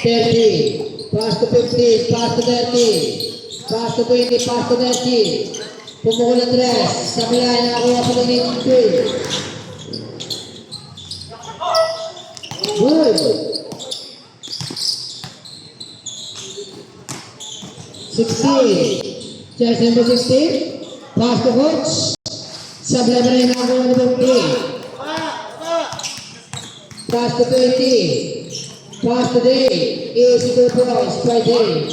30. Pass to 15. Pass to 30. Pass to 20. Pass to 30. Pumukul ang dress. Sa bilay na ako pa ng 83. Good. 16. Chess number 16. Pass to coach. Sa bilay na ako ng 50. Pass to 20. Pass to day. Easy to points by day.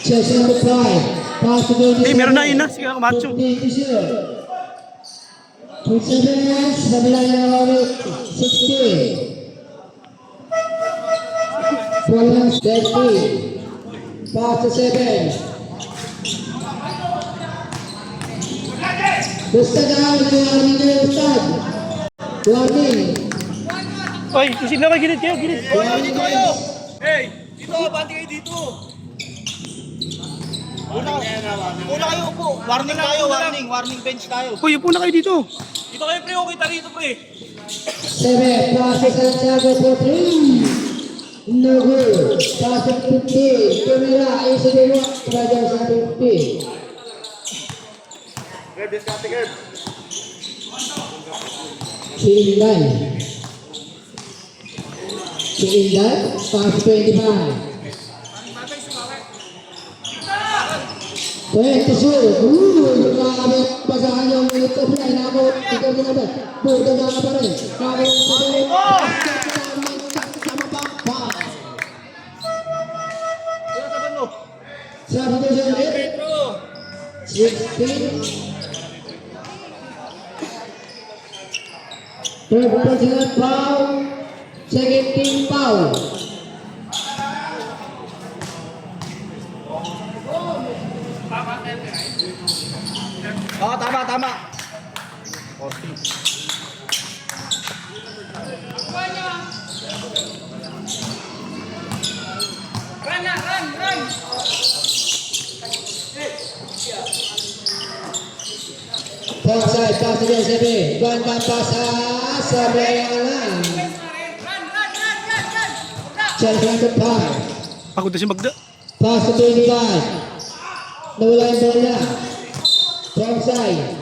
Chess number 5. Pass to 20. Meron na yun na. Sige, macho. 27. Sa bilay na ako ng 60. 30. Pass to 7. Ustad ako, warning kayo Ustad. Warning. Oy, isip na kayo, gilid kayo, gilid. Dito kayo! Hey! Dito, banti kayo dito! Una kayo upo! Warning tayo, warning! Warning bench tayo! Uy, upo na kayo dito. Dito kayo pre, okay tayo dito pre! 7, pass to Santiago for 3. No good. Pass to 50. Camera, easy to walk. Raja sa 50. Si Inday. Si Inday, pass 25. 22. Grabe, basahan yung ito. Pinay na ako. Ikaw din natin. Buto na ka pa rin. Kaya yung substitution 16. Third personal foul. Second team foul. Oo, tama, tama! Run! Backside, pass to JCB. Buwan pass sa Brian Alan. Chelsea number 5. Ako na si Magda. Pass to 25. Nawala yung bola. Backside.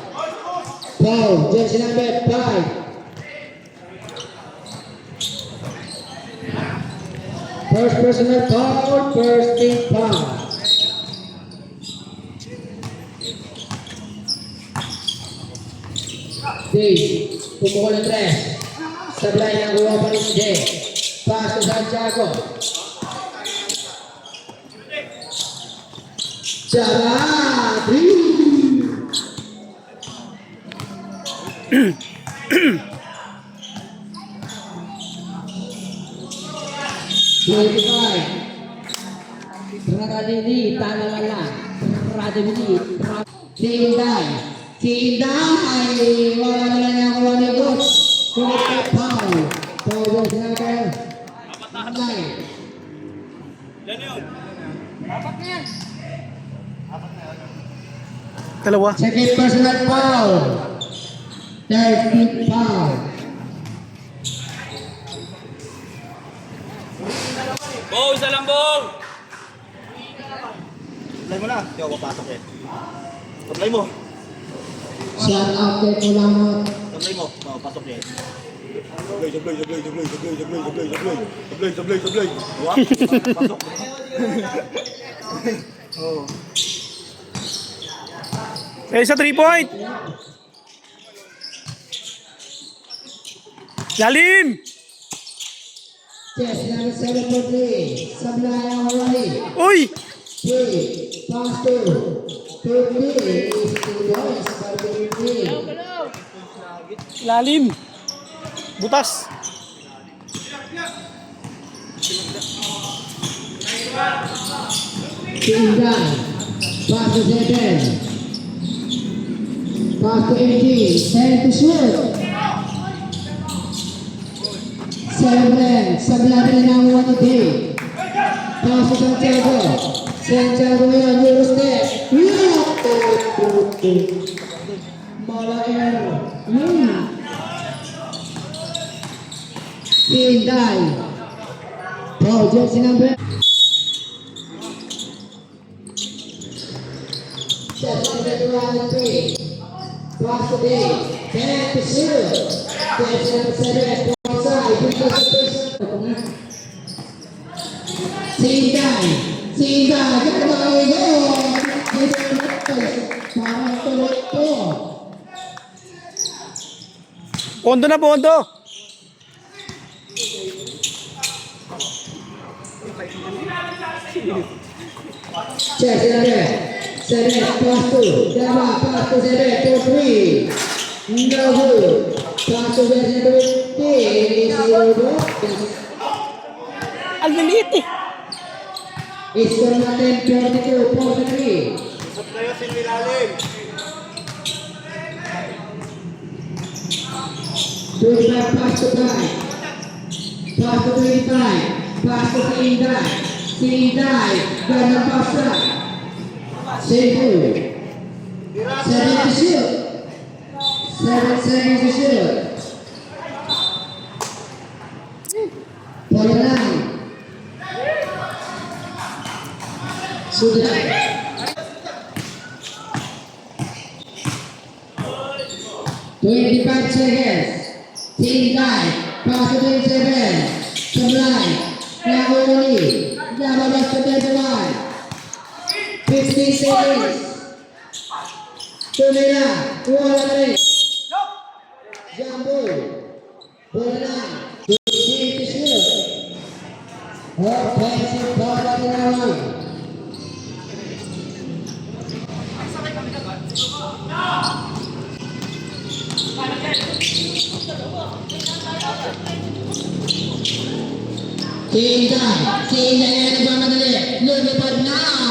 Foul. Chelsea number 5. First personal foul. First team foul. Dave, pumukul ng 3. Sablay ng kuha pa rin si Dave. Pass to Santiago. Charad! 25. Rakadini, Tanalala. Radimini. Tinday. Wala na lang ang kuha ni Coach. Kulit ka foul. Foul sinabi. Anay. Yan yun! Dalawa. Second personal foul. Third team foul. Bow, isa lang bow! Apply mo na. Hindi ako papasok eh. Apply mo. Shout out kay Kulamot. Apply mo. Oo, pasok eh. Sablay. Diba? Pasok. Oo. Eh, sa 3 point. Lalim. Chess number 7 for 3. Sablay ang hawali. Uy. 3. Pass to 50. Is to boys by 50. Lalim. Butas. Tinggal. Pass to 7. Pass to 18. 10 to shoot. 7. Sablay rin ang hawali today. Pass to Santiago. Santiago yan. Euro step. bola air. Pindai. Ball jersey number. Set number 23. Cross the day. Back to zero. Jersey number 7. Outside. Pindai. Pindai. Get the goal. Para tuloy po. Pondo na, pondo. Check number 7 plus 2. Dama plus 2 7 to 3. No good. Plus 2 7 to 3. Ang liliit eh. It's going to 10 22 43. Sab kayo sinilalim. 25 plus to 5. Plus to 25. Plus to 3 Sindai. Gana pasta. Save. 7 to shoot. 7 to shoot. Bola line. Sudah. Twenty-five seconds. Tinggal. Pass to 27. Sebelah. Nagoli. Jama basket teman. 15 seconds. Tumela. Bola lari. Jambu. Bola. 15 to shoot. Offensive bola dilawan. Tinggal yang bersama dia, lebih benar.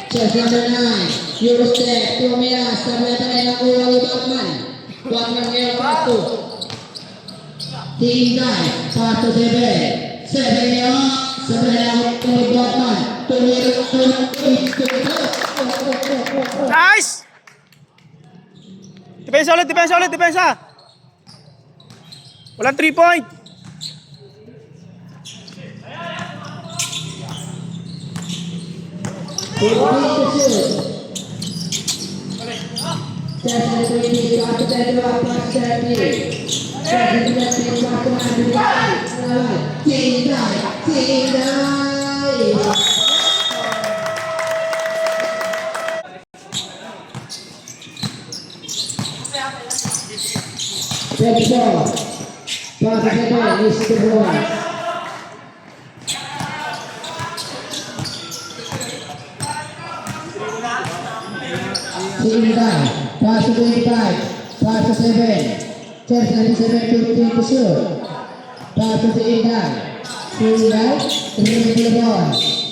Check number 9, Eurostep, Tumira, sampai dengan ulangi Batman. Batman yang satu. Tinggal, satu sebe, sebenya, sebenarnya untuk Batman. Tumira, Nice! Depensa ulit, depensa ulit, depensa. Walang 3 point. Tinggal, pass to 25, pass to 7, chance 97 15 to shoot, pass to Tinggal, dribble the ball,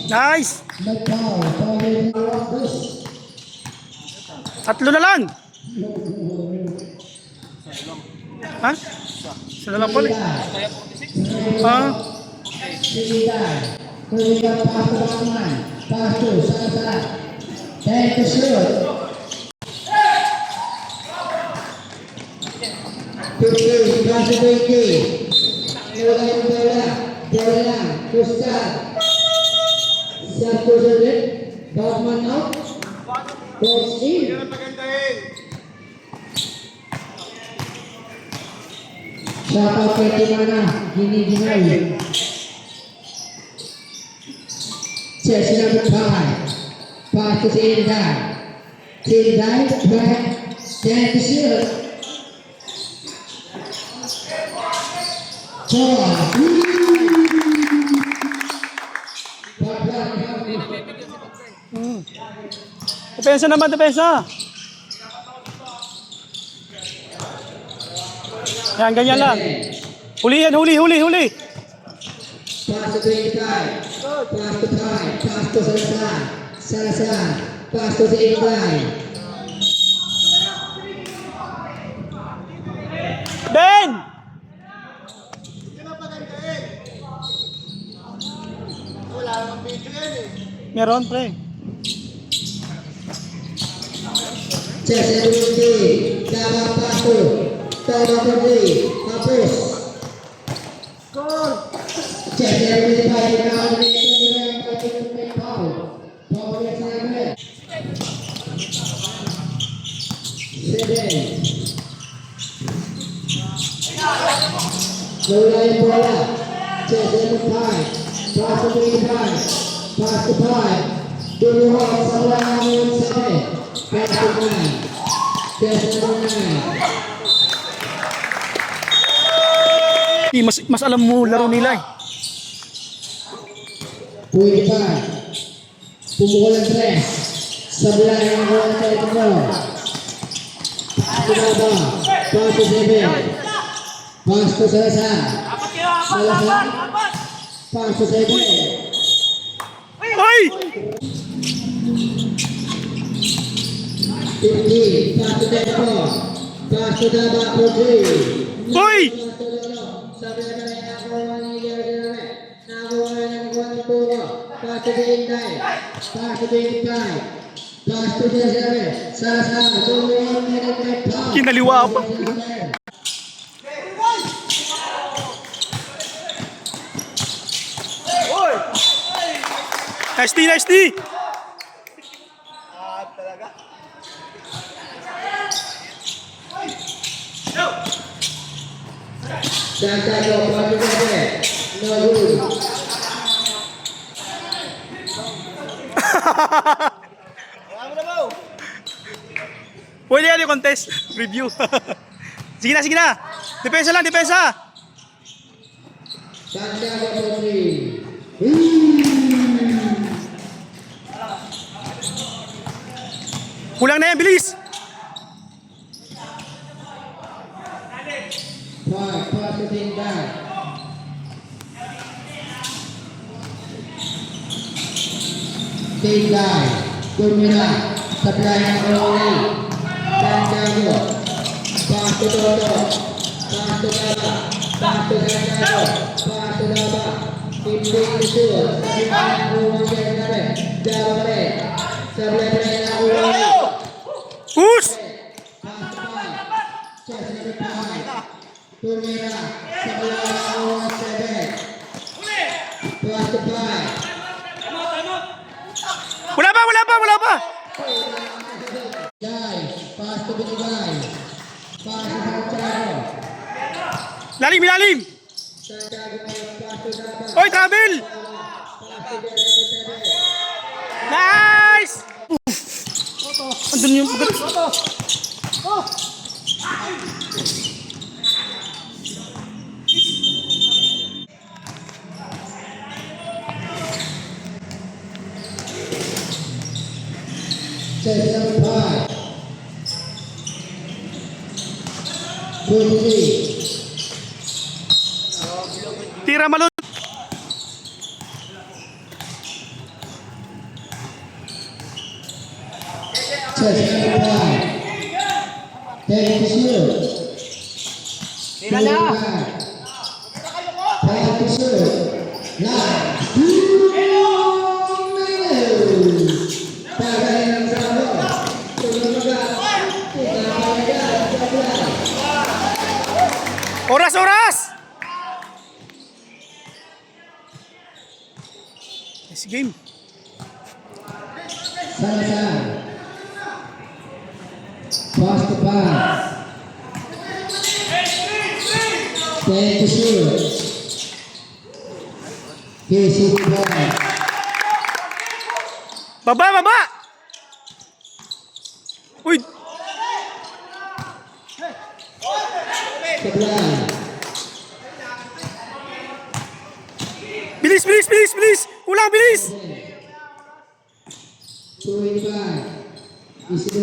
Nice! no foul, foul in the wrong push. Tatlo na lang. Ha? Isa na lang pala eh. Ha? Tinggal, Tinggal pass to Batman, pass to Sasa, take the shoot. 50, pass to 20. Bola, Ustaz. Satu saja, Batman out. Coach in. Siapa ke mana? Gini. Chase number 5. Pass to Tinggal, back, stand to shoot. Depensa naman, depensa. Yan, ganyan lang. Huli yan, huli. Pass to 25, pass to 5, pass to Salazar, pass to Tinggal. Ben! Meron, pre. Chess number 20. Java pass to. Turn number 3. Kapus. Chess number 25. Now the next foul. Foul against Ahmed. 7. Mulai bola. Chess number 5. Pass to 25. Pass to 5. Do you want someone number 7? Pass to 9. Chess number 9. Mas alam mo laro nila eh. 25. Pumukulan 3. Sebelah yang bola tayo ito. Pinaba. Pass to 7. Pass to Salazar. Salazar. Pass to 7. Ay! 50. Pass to Tempo. Pass to Daba. Pudri. Uy! Sabi na na yung nakuha ni Gary. Nakuha na yung nakuha ni Turo. Pass to 29. Pass to 25. Pass to 27. Salazar. Tumulong na yung foul. Kinaliwa pa. Nice D, nice D! Talaga. Santiago, pass to 7. No good. Kaya mo na mo. Pwede yan yung contest. Review. Sige na, sige na. Depensa lang, depensa. Santiago Putri. Kulang na yan, bilis. 5. Pass to Tindar. Tindar. Tumira. Sebelah yang Roli. Santiago. Pass to Toto. Pass to Daba. Pass to Santiago. Pass to Daba. Timbing Lisul. Sebelah yang Roli. Daba balik. Sebelah yang Roli. Push! Pass to 5. Chess number 5. Tumira. Sebelah yang Roli. 7. Pass to 5. Wala pa, wala pa, wala pa. Guys, pass to Binigay. Pass to Santiago. Lalim, lalim. Santiago, pass to Daba. Oy, travel. Nice! Andun yung pagkat. Chess number 5. Putri. Tira malun. Chess number 5. Take to shoot. Tira na. Take to shoot. Now. Tagay ng sabo. Tumaga. Oras, oras! Nice game. Salazar. Pass to pass. Take to shoot. Casey ball. Baba, baba! Uy! Sebelah. Bilis, bilis, bilis, bilis! Kulang, bilis! 25. Isi